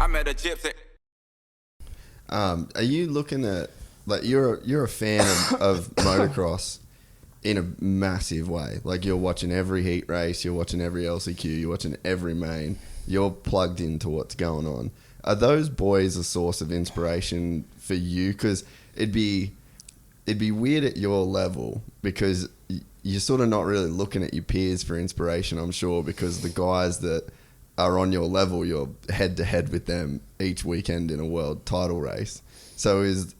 I met a gypsy. Are you looking at, like, you're a fan of motocross in a massive way? Like, you're watching every heat race, you're watching every LCQ, you're watching every main. You're plugged into what's going on. Are those boys a source of inspiration for you? Because it'd be weird at your level, because you're sort of not really looking at your peers for inspiration, I'm sure, because the guys that are on your level, you're head to head with them each weekend in a world title race. So is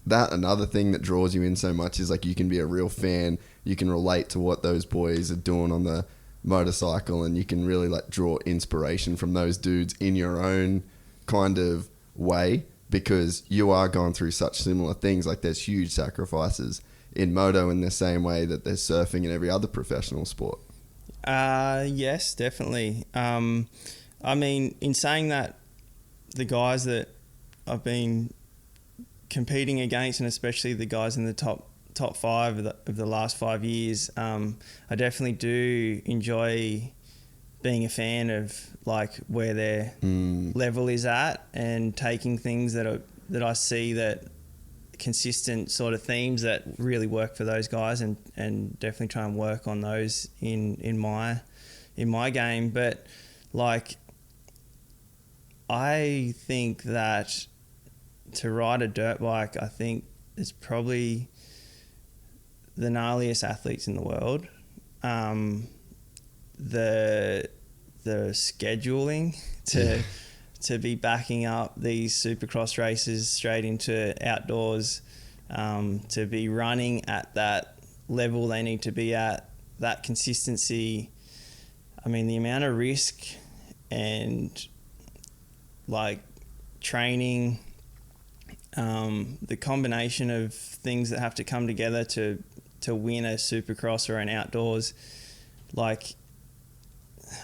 that another thing that draws you in so much, is like you can be a real fan, you can relate to what those boys are doing on the motorcycle, and you can really like draw inspiration from those dudes in your own kind of way, because you are going through such similar things. Like, there's huge sacrifices in moto in the same way that there's surfing in every other professional sport. Yes, definitely. I mean, in saying that, the guys that I've been competing against, and especially the guys in the top five of the last 5 years, I definitely do enjoy being a fan of like where their level is at, and taking things that I see that consistent sort of themes that really work for those guys, and definitely try and work on those in my game. But like, I think that to ride a dirt bike, I think it's probably the gnarliest athletes in the world. The scheduling to be backing up these supercross races straight into outdoors, to be running at that level they need to be at, that consistency. I mean, the amount of risk and like training, the combination of things that have to come together to win a supercross or an outdoors. Like,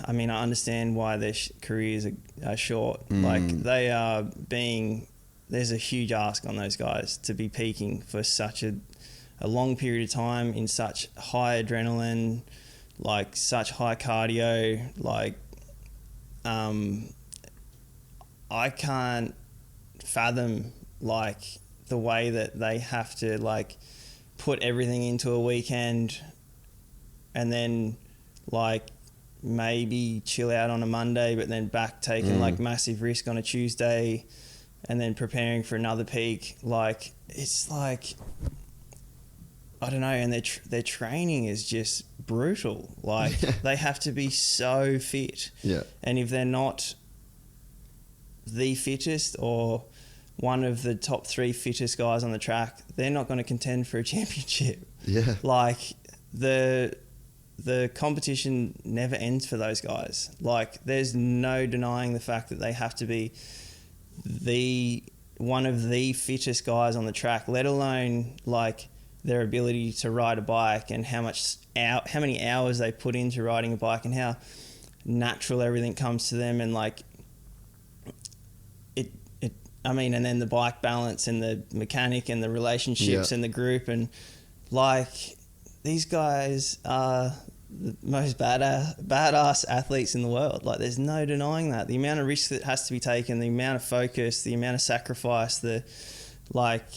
I mean, I understand why their careers are short. Like, they are there's a huge ask on those guys to be peaking for such a long period of time in such high adrenaline, like such high cardio. Like, I can't fathom like the way that they have to like put everything into a weekend, and then like maybe chill out on a Monday, but then back taking like massive risk on a Tuesday, and then preparing for another peak. Like, it's like, I don't know. And their training is just brutal. Like, they have to be so fit. Yeah. And if they're not the fittest or one of the top 3 fittest guys on the track, they're not going to contend for a championship. Yeah. Like, the competition never ends for those guys. Like, there's no denying the fact that they have to be one of the fittest guys on the track, let alone like their ability to ride a bike, and how many hours they put into riding a bike, and how natural everything comes to them. And like, I mean, and then the bike balance and the mechanic and the relationships and the group, and like, these guys are the most badass athletes in the world. Like, there's no denying that. The amount of risk that has to be taken, the amount of focus, the amount of sacrifice, the like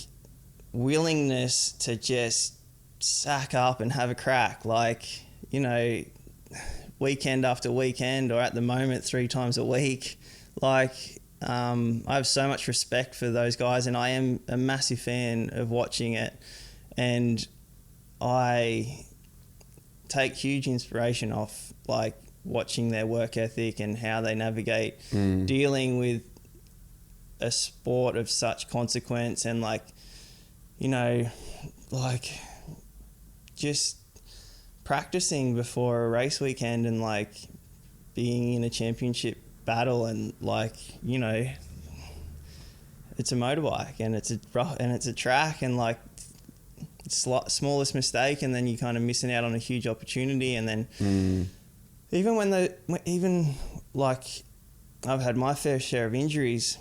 willingness to just sack up and have a crack. Like, you know, weekend after weekend, or at the moment 3 times a week. Like, I have so much respect for those guys, and I am a massive fan of watching it, and I take huge inspiration off like watching their work ethic and how they navigate dealing with a sport of such consequence, and like, you know, like just practicing before a race weekend, and like being in a championship battle, and like, you know, it's a motorbike and it's a track, and like smallest mistake and then you're kind of missing out on a huge opportunity. And then even like, I've had my fair share of injuries,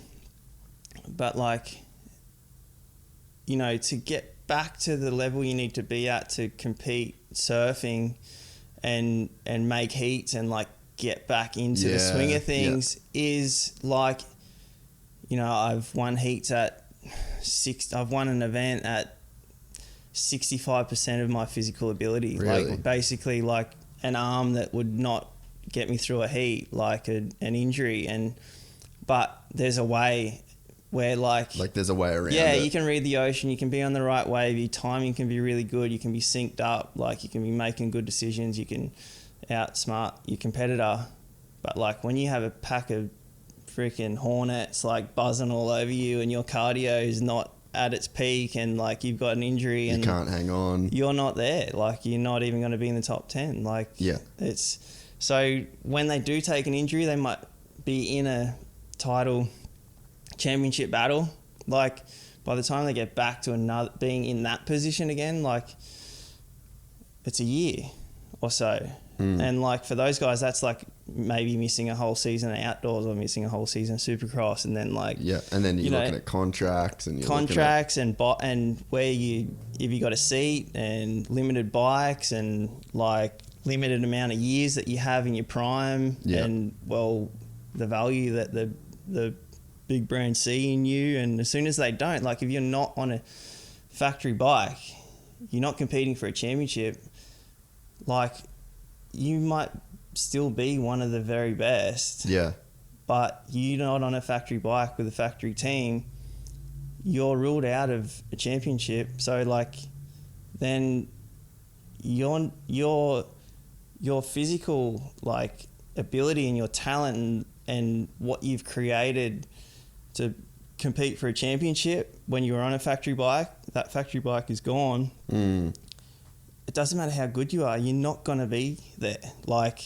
but like, you know, to get back to the level you need to be at to compete surfing and make heats and like get back into the swing of things is like, you know, I've won heats at I've won an event at 65% of my physical ability. Really? Like basically like an arm that would not get me through a heat, like an injury. But there's a way where like there's a way around yeah, it. you can read the ocean, you can be on the right wave, your timing can be really good, you can be synced up, like you can be making good decisions, you can outsmart your competitor. But like when you have a pack of freaking hornets like buzzing all over you and your cardio is not at its peak and like you've got an injury and you can't hang on, you're not there, like you're not even going to be in the top 10. Like it's so when they do take an injury, they might be in a title championship battle, like by the time they get back to another being in that position again, like it's a year or so. And like for those guys, that's like maybe missing a whole season of outdoors or missing a whole season of Supercross, and then like and then you're looking at contracts and and where you if you got a seat and limited bikes and like limited amount of years that you have in your prime, and well the value that the big brands see in you. And as soon as they don't, like if you're not on a factory bike, you're not competing for a championship, like you might still be one of the very best. Yeah. But you're not on a factory bike with a factory team, you're ruled out of a championship. So like then your physical like ability and your talent and what you've created to compete for a championship when you were on a factory bike, that factory bike is gone. It doesn't matter how good you are, you're not going to be there. Like,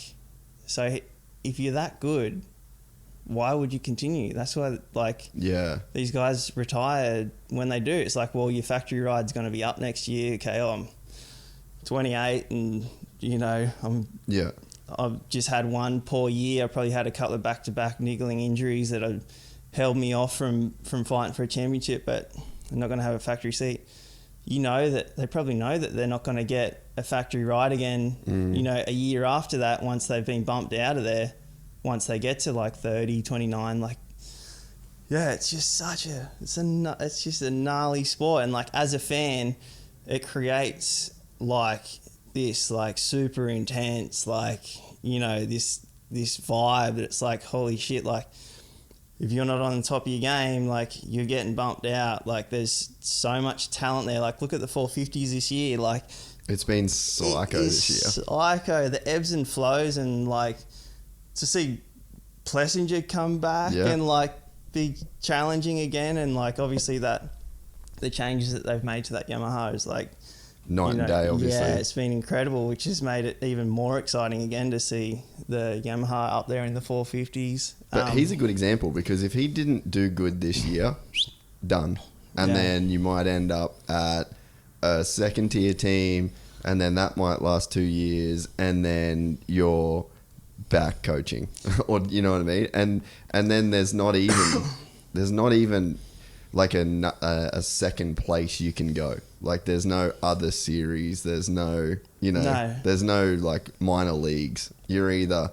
so if you're that good, why would you continue? That's why, like, these guys retire when they do. It's like, well, your factory ride's going to be up next year. Okay, I'm 28 and, you know, I've just had one poor year. I probably had a couple of back-to-back niggling injuries that have held me off from fighting for a championship, but I'm not going to have a factory seat. You know that they probably know that they're not going to get a factory ride again, you know, a year after that, once they've been bumped out of there, once they get to like 30, 29, like, it's just it's just a gnarly sport. And like, as a fan, it creates like this, like super intense, like, you know, this vibe that it's like, holy shit, like, if you're not on the top of your game, like you're getting bumped out. Like there's so much talent there. Like look at the 450s this year. Like it's been psycho this year. Psycho, the ebbs and flows, and like to see Plessinger come back and like be challenging again, and like obviously that the changes that they've made to that Yamaha is like night and day, obviously. Yeah, it's been incredible, which has made it even more exciting again to see the Yamaha up there in the 450s. But he's a good example, because if he didn't do good this year, done. And then you might end up at a second tier team, and then that might last 2 years, and then you're back coaching, or you know what I mean? And then there's not even like a second place you can go. Like there's no other series, there's no, there's no like minor leagues. You're either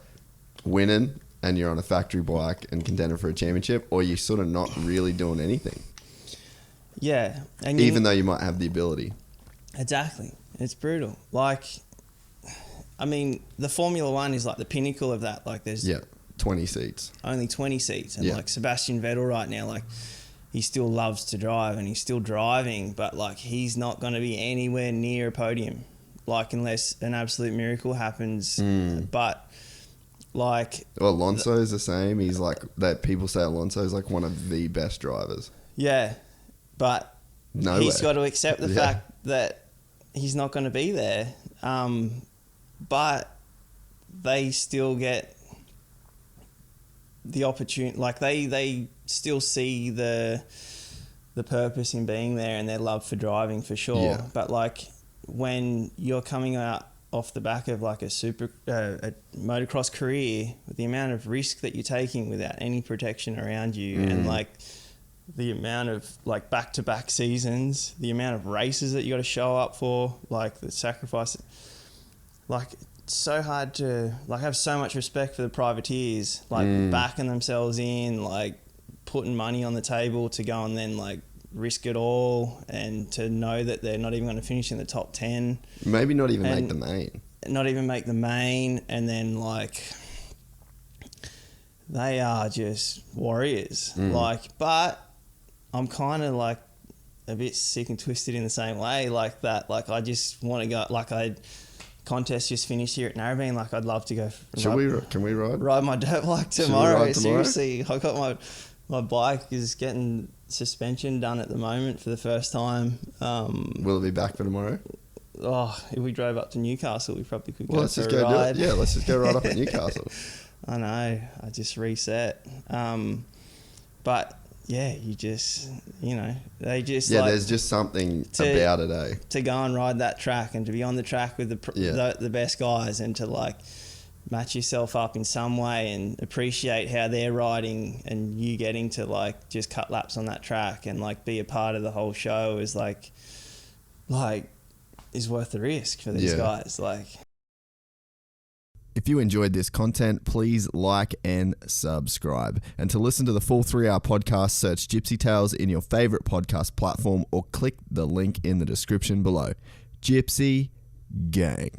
winning and you're on a factory bike and contender for a championship, or you're sort of not really doing anything. Yeah. And even though you might have the ability. Exactly. It's brutal. Like, I mean, the Formula One is like the pinnacle of that. Like there's 20 seats. Only 20 seats. And like Sebastian Vettel right now, like he still loves to drive and he's still driving, but like he's not going to be anywhere near a podium, like unless an absolute miracle happens. But like, well, Alonso's the same. He's like that. People say Alonso's like one of the best drivers. Yeah, but he's got to accept the fact that he's not going to be there. But they still get the opportunity. Like they still see the purpose in being there and their love for driving, for sure. Yeah. But like when you're coming out off the back of like a motocross career, with the amount of risk that you're taking without any protection around you, and like the amount of like back-to-back seasons, the amount of races that you got to show up for, like the sacrifice, like it's so hard to like have so much respect for the privateers, like backing themselves in, like putting money on the table to go and then like risk it all, and to know that they're not even going to finish in the top 10. Maybe not even make the main. Not even make the main, and then like they are just warriors. Like, but I'm kind of like a bit sick and twisted in the same way, like that. Like I just want to go. Like contest just finished here at Narrabeen. Like I'd love to go. Can we ride? Ride my dirt bike tomorrow. Seriously, I got my bike is getting suspension done at the moment for the first time. Will it be back for tomorrow? Oh, if we drove up to Newcastle, we probably could Well, go for a ride. Yeah, let's just go right up at Newcastle. I know. I just reset. But yeah, you just, they just there's just something about it, eh? To go and ride that track and to be on the track with the best guys, and to like match yourself up in some way and appreciate how they're riding, and you getting to like just cut laps on that track and like be a part of the whole show is like is worth the risk for these guys. Like, if you enjoyed this content, please like and subscribe. And to listen to the full 3-hour podcast, search Gypsy Tales in your favorite podcast platform or click the link in the description below. Gypsy Gang.